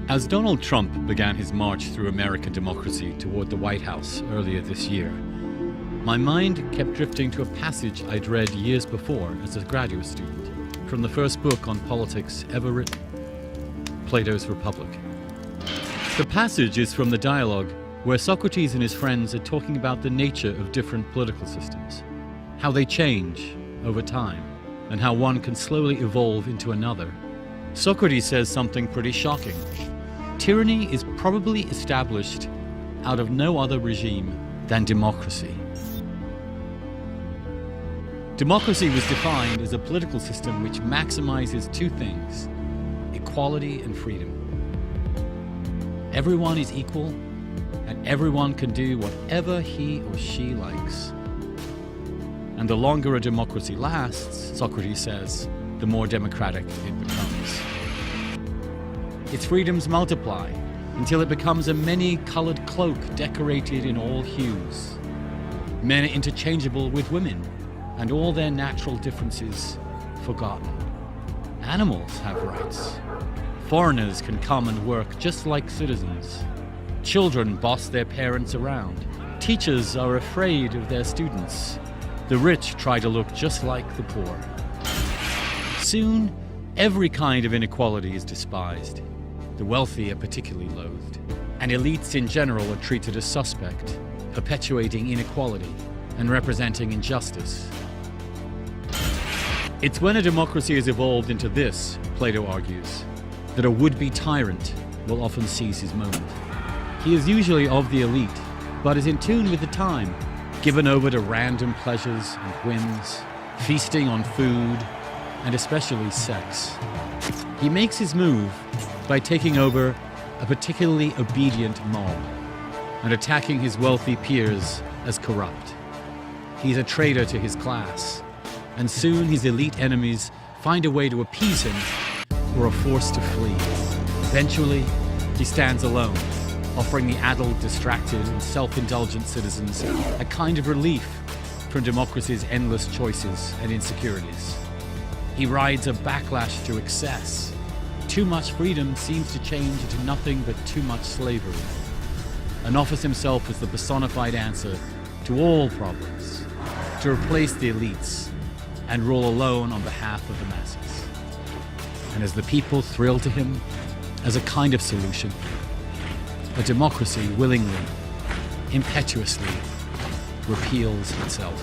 As Donald Trump began his march through American democracy toward the White House earlier this year, my mind kept drifting to a passage I'd read years before as a graduate student from the first book on politics ever written, Plato's Republic. The passage is from the dialogue where Socrates and his friends are talking about the nature of different political systems, how they change over time, and how one can slowly evolve into another. Socrates says something pretty shocking. Tyranny is probably established out of no other regime than democracy. Democracy was defined as a political system which maximizes two things: equality and freedom. Everyone is equal, and everyone can do whatever he or she likes. And the longer a democracy lasts, Socrates says, the more democratic it becomes. Its freedoms multiply until it becomes a many-colored cloak decorated in all hues. Men are interchangeable with women, and all their natural differences forgotten. Animals have rights. Foreigners can come and work just like citizens. Children boss their parents around. Teachers are afraid of their students. The rich try to look just like the poor. Soon, every kind of inequality is despised. The wealthy are particularly loathed, and elites in general are treated as suspect, perpetuating inequality and representing injustice. It's when a democracy has evolved into this, Plato argues, that a would-be tyrant will often seize his moment. He is usually of the elite, but is in tune with the time, given over to random pleasures and whims, feasting on food, and especially sex. He makes his move by taking over a particularly obedient mob and attacking his wealthy peers as corrupt. He's a traitor to his class, and soon his elite enemies find a way to appease him or are forced to flee. Eventually, he stands alone, offering the addled, distracted, and self-indulgent citizens a kind of relief from democracy's endless choices and insecurities. He rides a backlash to excess. Too much freedom seems to change into nothing but too much slavery, and offers himself as the personified answer to all problems, to replace the elites and rule alone on behalf of the masses. And as the people thrill to him as a kind of solution, a democracy willingly, impetuously repeals itself.